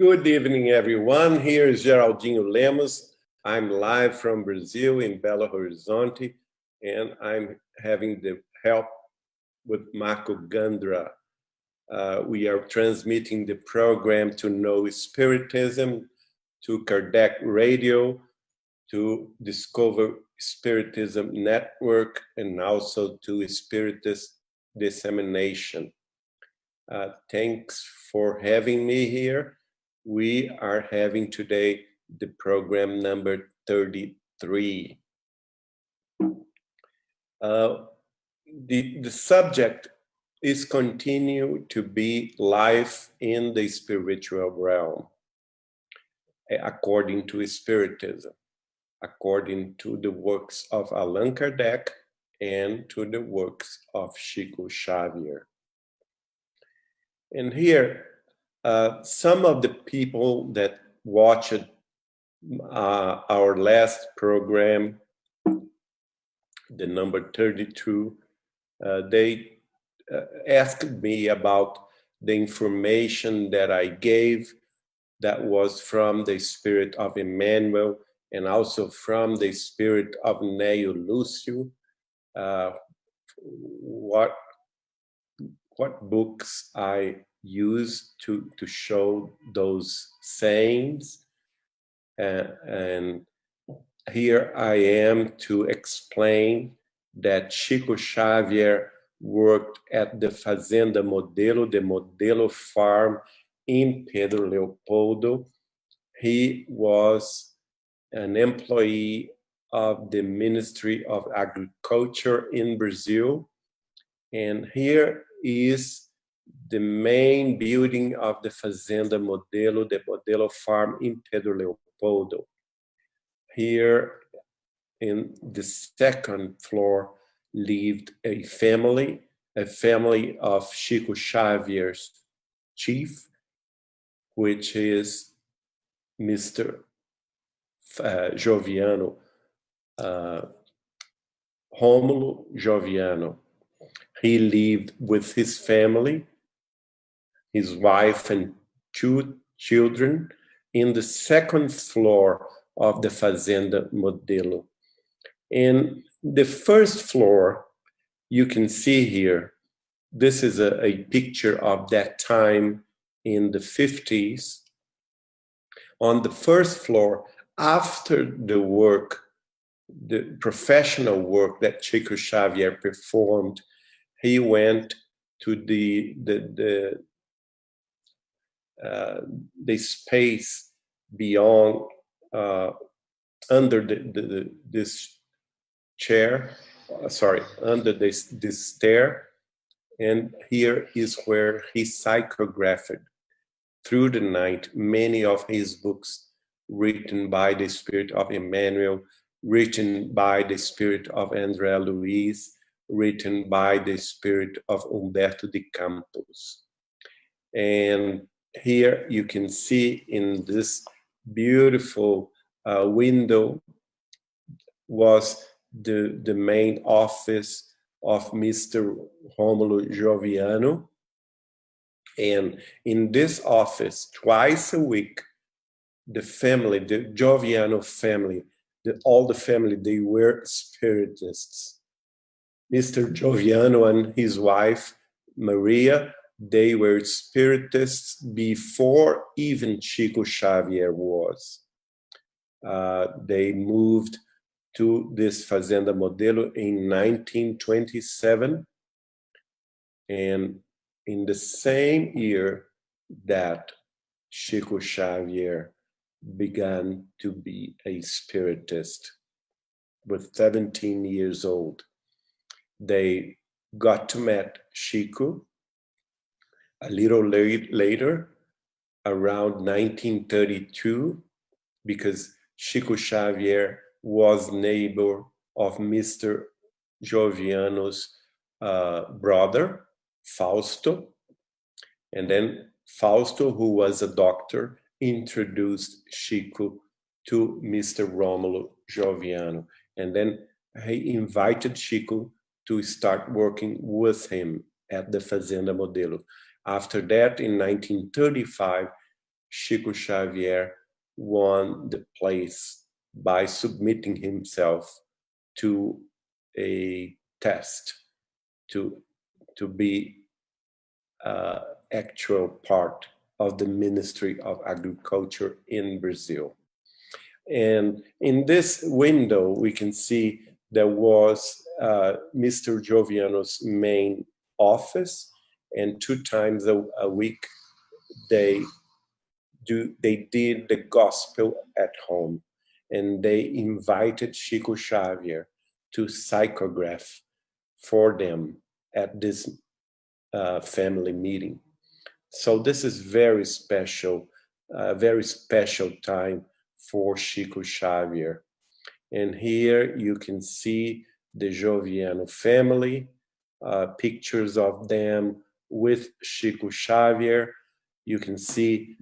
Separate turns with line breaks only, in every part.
Good evening, everyone. Here is Geraldinho Lemos. I'm live from Brazil in Belo Horizonte, and I'm having the help with Marco Gandra. We are transmitting the program to Know Spiritism, to Kardec Radio, to Discover Spiritism Network, and also to Spiritist Dissemination. Thanks for having me here. We are having today the program number 33. The subject is continue to be life in the spiritual realm, according to Spiritism, according to the works of Allan Kardec and to the works of Chico Xavier. And here, some of the people that watched our last program, the number 32, they asked me about the information that I gave that was from the spirit of Emmanuel and also from the spirit of Neo Lúcio. What books I use to show those sayings, and here I am to explain that Chico Xavier worked at the Fazenda Modelo, the Modelo Farm in Pedro Leopoldo. He was an employee of the Ministry of Agriculture in Brazil, and here is the main building of the Fazenda Modelo, the Modelo Farm in Pedro Leopoldo. Here in the second floor lived a family of Chico Xavier's chief, which is Mr. Joviano, Rômulo Joviano. He lived with his family, his wife and 2 children, in the second floor of the Fazenda Modelo. In the first floor, you can see here, this is a picture of that time in the 50s. On the first floor, after the work, the professional work that Chico Xavier performed, he went to the space beyond, under this chair, under this stair, and here is where he psychographed through the night many of his books written by the spirit of Emmanuel, written by the spirit of André Luiz, written by the spirit of Humberto de Campos. And here you can see in this beautiful window was the main office of Mr. Rômulo Joviano. And in this office, twice a week, the family, the Joviano family, all the family, they were spiritists. Mr. Joviano and his wife, Maria, they were spiritists before even Chico Xavier was. They moved to this Fazenda Modelo in 1927. And in the same year that Chico Xavier began to be a spiritist, with 17 years old. They got to meet Chico a little later, around 1932, because Chico Xavier was neighbor of Mr. Joviano's brother, Fausto. And then Fausto, who was a doctor, introduced Chico to Mr. Rômulo Joviano. And then he invited Chico to start working with him at the Fazenda Modelo. After that, in 1935, Chico Xavier won the place by submitting himself to a test to be actual part of the Ministry of Agriculture in Brazil. And in this window, we can see there was Mr. Joviano's main office, and 2 times a week they did the gospel at home, and they invited Chico Xavier to psychograph for them at this family meeting. So this is very special time for Chico Xavier. And here you can see the Joviano family, pictures of them with Chico Xavier. You can see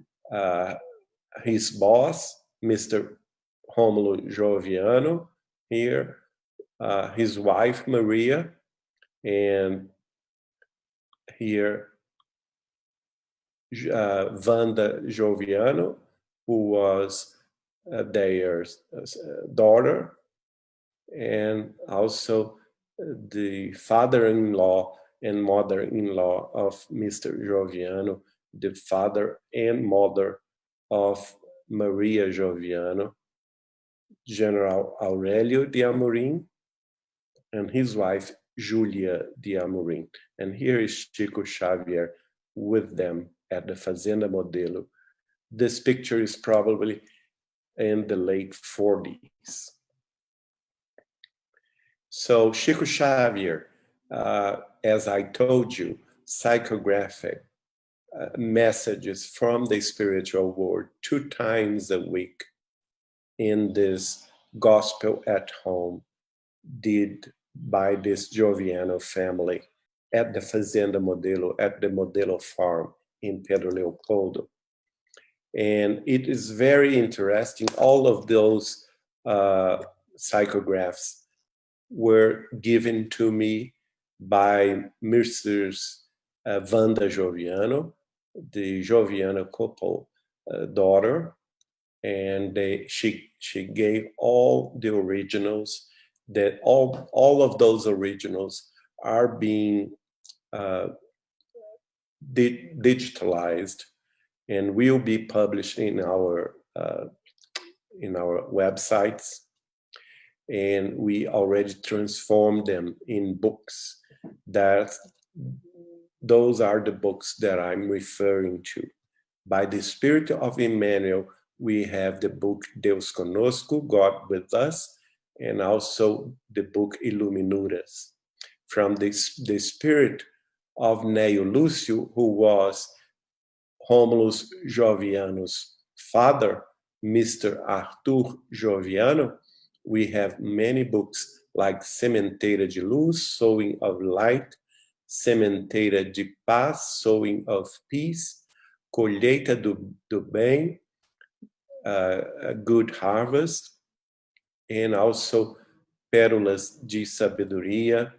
his boss, Mr. Romulo Joviano, here, his wife, Maria, and here, Wanda Joviano, who was their daughter, and also the father-in-law and mother-in-law of Mr. Joviano, the father and mother of Maria Joviano, General Aurelio de Amorim, and his wife, Julia de Amorim. And here is Chico Xavier with them at the Fazenda Modelo. This picture is probably in the late 40s. So Chico Xavier, as I told you, psychographic messages from the spiritual world 2 times a week in this gospel at home did by this Joviano family at the Fazenda Modelo, at the Modelo Farm in Pedro Leopoldo. And it is very interesting. All of those psychographs were given to me by Mrs. Wanda Joviano, the Joviano couple daughter, and she gave all the originals. That all of those originals are being digitalized and will be published in our websites, and we already transformed them in books. Those are the books that I'm referring to. By the Spirit of Emmanuel, we have the book Deus Conosco, God with Us, and also the book Iluminuras. From the spirit of Neo Lúcio, who was Romulus Joviano's father, Mr. Arthur Joviano, we have many books like Sementeira de Luz, Sowing of Light, Sementeira de Paz, Sowing of Peace, Colheita do Bem, A Good Harvest, and also Pérolas de Sabedoria,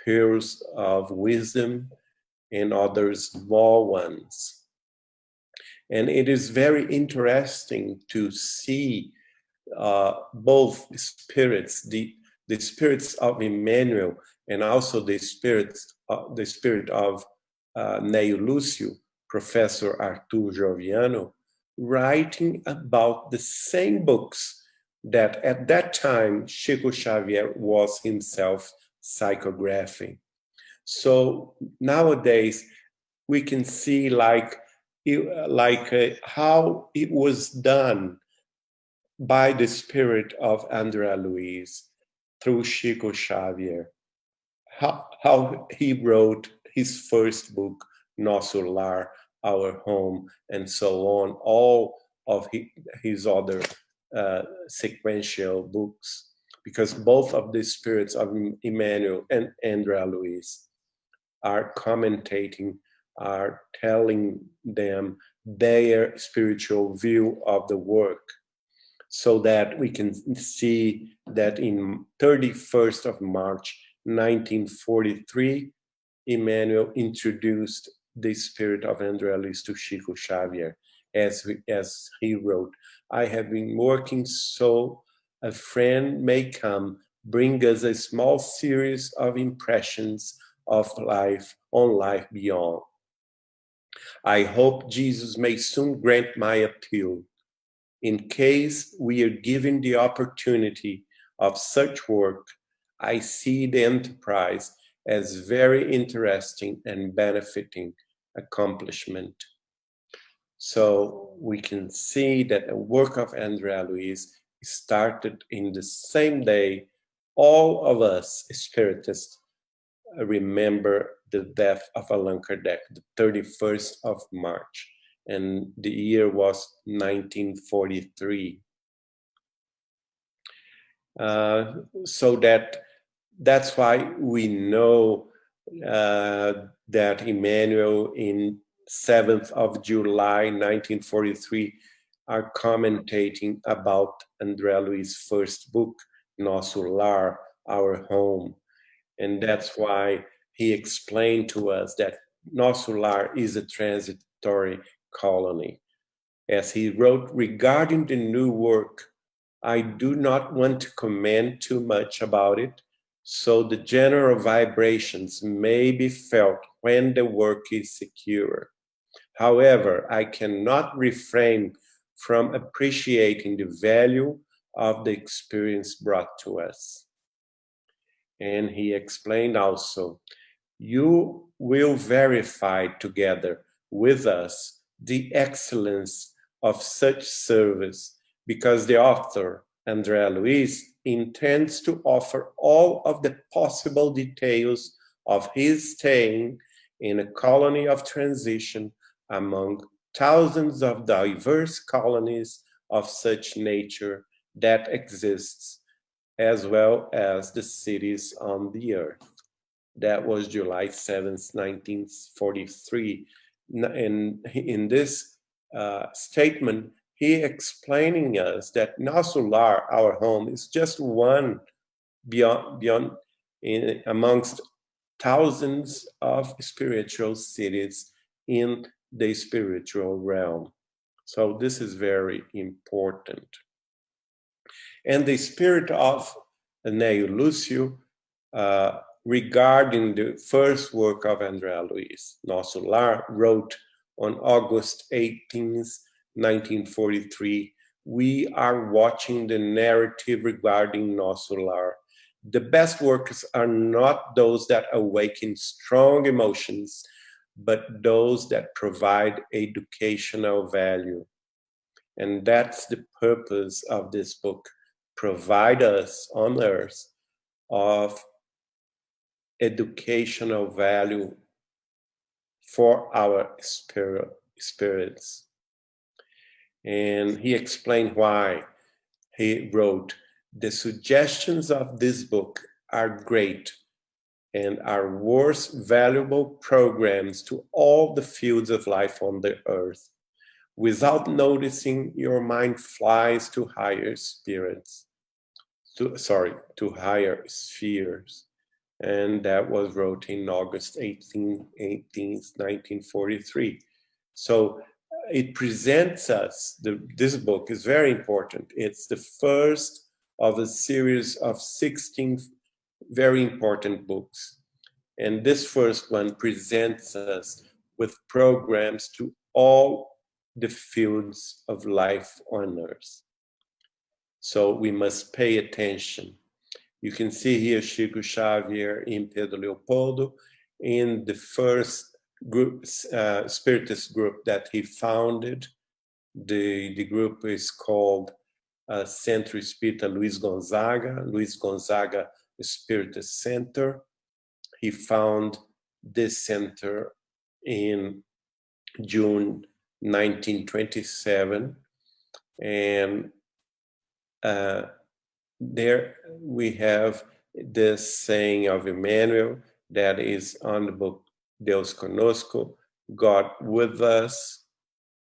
Pearls of Wisdom, and other small ones. And it is very interesting to see both spirits, the spirits of Emmanuel, and also the spirit of Neo Lúcio, Professor Arthur Joviano, writing about the same books that at that time Chico Xavier was himself psychographing. So nowadays we can see how it was done by the spirit of Andrea Luiz through Chico Xavier, how he wrote his first book, Nosso, Our Home, and so on, all of his other sequential books, because both of the spirits of Emmanuel and Andrea Luiz are commentating, are telling them their spiritual view of the work, so that we can see that in 31st of March 1943, Emmanuel introduced the spirit of Andrea Luiz to Chico Xavier, as he wrote, I have been working so a friend may come, bring us a small series of impressions of life on life beyond. I hope Jesus may soon grant my appeal. In case we are given the opportunity of such work, I see the enterprise as very interesting and benefiting accomplishment. So we can see that the work of André Luiz started in the same day. All of us Spiritists remember the death of Allan Kardec, the 31st of March, and the year was 1943. So that's why we know that Emmanuel in 7th of July 1943 are commentating about André Luiz's first book, Nosso, Our Home. And that's why he explained to us that Nosso is a transitory colony. As he wrote regarding the new work, I do not want to comment too much about it, so the general vibrations may be felt when the work is secure. However, I cannot refrain from appreciating the value of the experience brought to us. And he explained also, you will verify together with us the excellence of such service, because the author, André Luiz, intends to offer all of the possible details of his staying in a colony of transition among thousands of diverse colonies of such nature that exists, as well as the cities on the earth. That was July 7th, 1943. And in this statement, he explaining us that Nosso, our home, is just one beyond amongst thousands of spiritual cities in the spiritual realm. So this is very important. And the spirit of Neo Lúcio, regarding the first work of André Luiz, Nosso, wrote on August 18th, 1943, we are watching the narrative regarding Nosso. The best works are not those that awaken strong emotions, but those that provide educational value. And that's the purpose of this book, provide us on earth of educational value for our spirits. And he explained why. He wrote, the suggestions of this book are great and are worth valuable programs to all the fields of life on the earth. Without noticing, your mind flies to higher spirits, to higher spheres. And that was wrote in August 18th, 1943. So it presents us, this book is very important. It's the first of a series of 16 very important books. And this first one presents us with programs to all the fields of life on earth. So we must pay attention. You can see here Chico, Xavier, and Pedro Leopoldo in the first group, Spiritist group that he founded. The group is called Centro Espírita Luiz Gonzaga Spiritist Center. He found this center in June 1927, and there we have this saying of Emmanuel that is on the book Deus Conosco, God with us.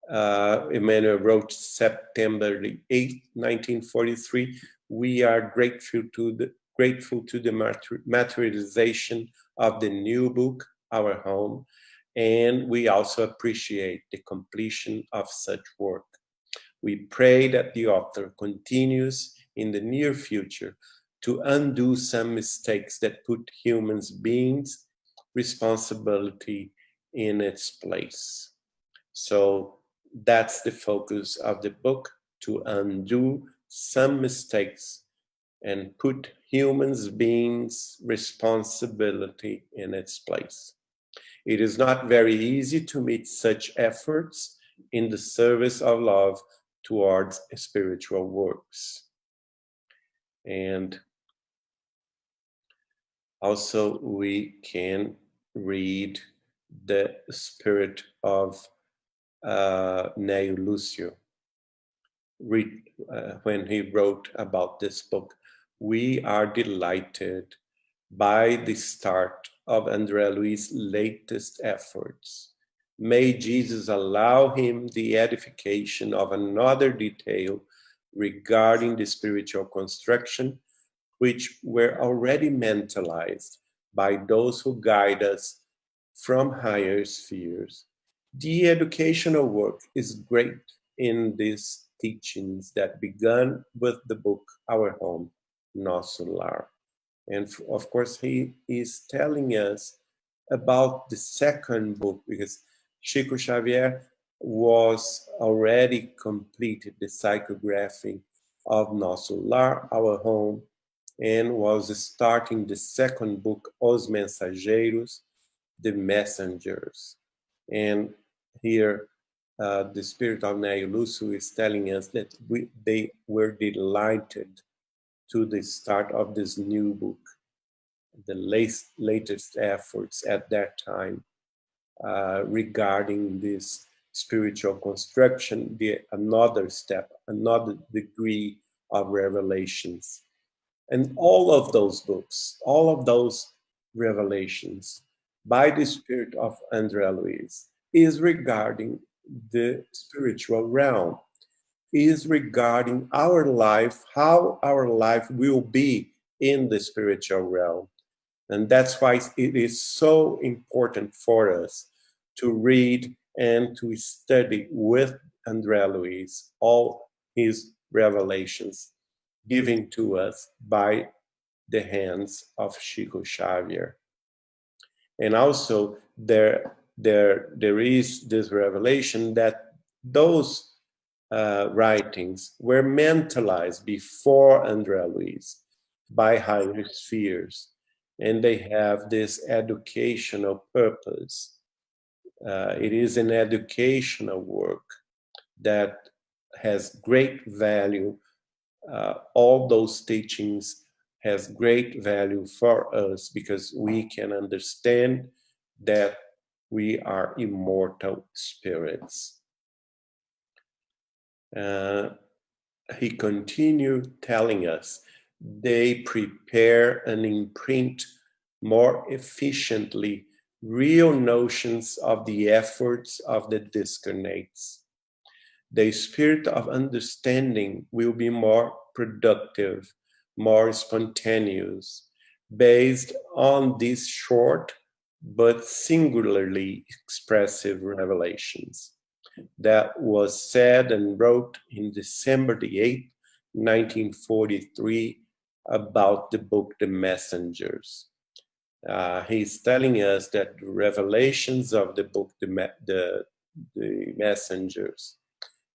Emmanuel wrote September the 8th, 1943. We are grateful to the materialization of the new book, Our Home, and we also appreciate the completion of such work. We pray that the author continues in the near future to undo some mistakes that put human beings' responsibility in its place. So that's the focus of the book, to undo some mistakes and put humans beings' responsibility in its place. It is not very easy to meet such efforts in the service of love towards spiritual works. And also we can read the spirit of Neo Lucio when he wrote about this book. We are delighted by the start of André Luiz's latest efforts. May Jesus allow him the edification of another detail regarding the spiritual construction, which were already mentalized by those who guide us from higher spheres. The educational work is great in these teachings that began with the book Our Home, Nosso. And of course, he is telling us about the second book, because Chico Xavier was already completed the psychography of Nosso Lar, Our Home, and was starting the second book, Os Mensageiros, the Messengers. And here, the spirit of Neo Lucio is telling us that they were delighted to the start of this new book, the latest efforts at that time regarding this spiritual construction, another step, another degree of revelations. And all of those books, all of those revelations by the spirit of André Luiz is regarding the spiritual realm, is regarding our life, how our life will be in the spiritual realm. And that's why it is so important for us to read and to study with André Luiz all his revelations given to us by the hands of Chico Xavier. And also there is this revelation that those writings were mentalized before André Luiz by higher spheres, and they have this educational purpose. It is an educational work that has great value. All those teachings has great value for us because we can understand that we are immortal spirits. He continued telling us they prepare and imprint more efficiently real notions of the efforts of the discarnates. The spirit of understanding will be more productive, more spontaneous, based on these short but singularly expressive revelations. That was said and wrote in December the 8th, 1943, about the book The Messengers. He's telling us that the revelations of the book the Messengers,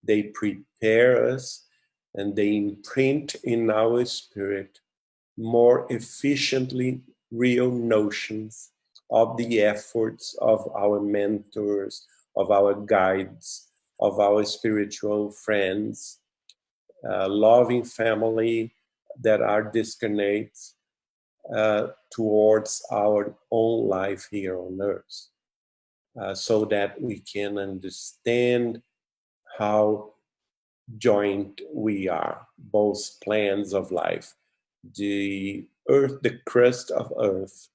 they prepare us and they imprint in our spirit more efficiently real notions of the efforts of our mentors, of our guides, of our spiritual friends, loving family that are discarnates towards our own life here on earth, so that we can understand how joined we are, both plans of life, the earth, the crust of earth,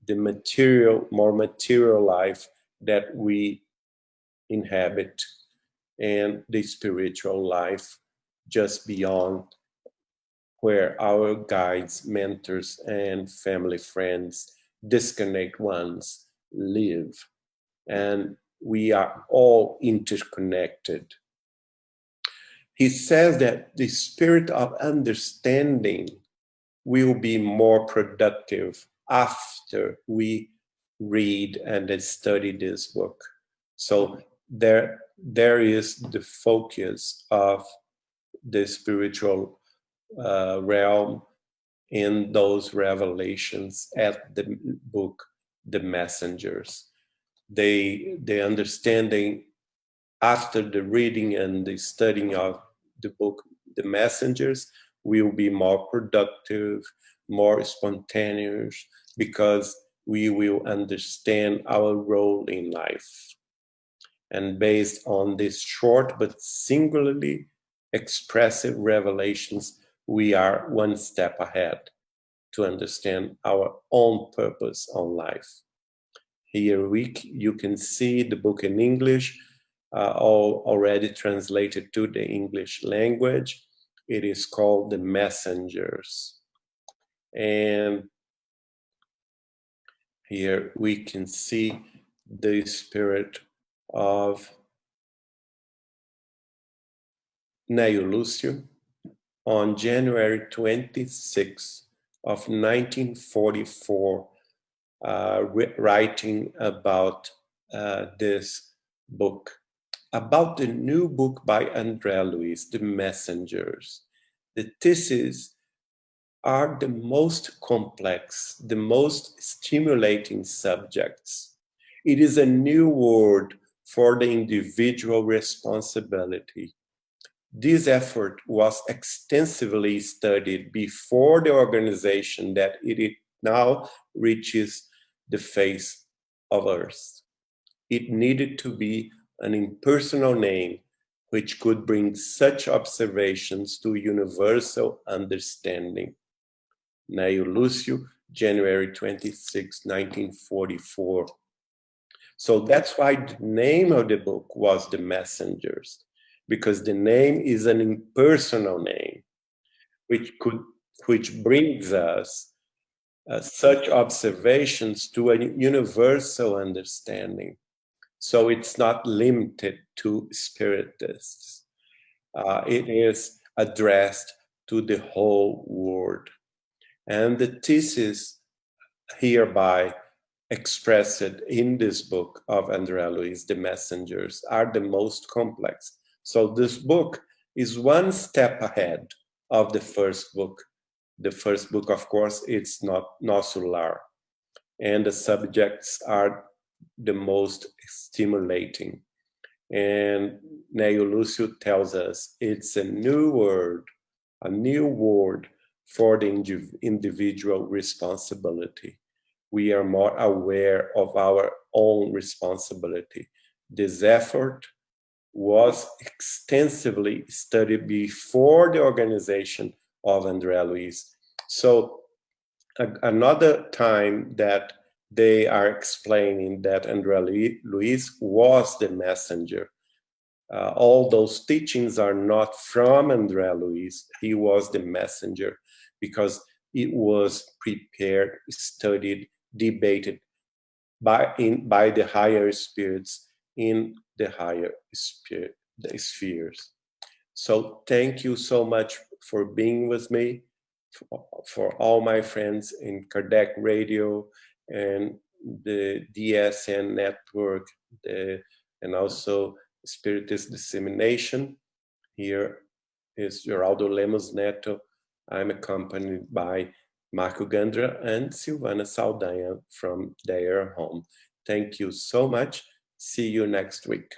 the material, more material life that we inhabit, and the spiritual life just beyond, where our guides, mentors, and family friends, disconnect ones, live. and we are all interconnected. He says that the spirit of understanding will be more productive after we read and study this book. So there is the focus of the spiritual realm in those revelations at the book, The Messengers. The understanding after the reading and the studying of the book, The Messengers, will be more productive, more spontaneous, because we will understand our role in life. And based on these short but singularly expressive revelations, we are one step ahead to understand our own purpose on life. Here you can see the book in English, all already translated to the English language. It is called The Messengers. And here we can see the spirit of Neo Lúcio on January 26th of 1944, writing about this book, about the new book by André Luiz, The Messengers. The theses are the most complex, the most stimulating subjects. It is a new word for the individual responsibility. This effort was extensively studied before the organization that it now reaches the face of Earth. It needed to be an impersonal name which could bring such observations to universal understanding. Neo Lúcio, January 26, 1944. So that's why the name of the book was The Messengers, because the name is an impersonal name, which brings us such observations to a universal understanding. So it's not limited to spiritists. It is addressed to the whole world. And the thesis hereby expressed in this book of André Luiz, The Messengers, are the most complex. So this book is one step ahead of the first book. The first book, of course, it's not Nosso, and the subjects are the most stimulating. And Neo Lúcio tells us it's a new word for the individual responsibility. We are more aware of our own responsibility. This effort was extensively studied before the organization of André Luiz. So another time that they are explaining that André Luiz was the messenger. All those teachings are not from André Luiz. He was the messenger because it was prepared, studied, debated by the higher spirits in the higher spheres. So thank you so much for being with me, for all my friends in Kardec Radio and the DSN network, and also Spiritist Dissemination. Here is Geraldo Lemos Neto. I'm accompanied by Marco Gandra and Silvana Saldanha from their home. Thank you so much. See you next week.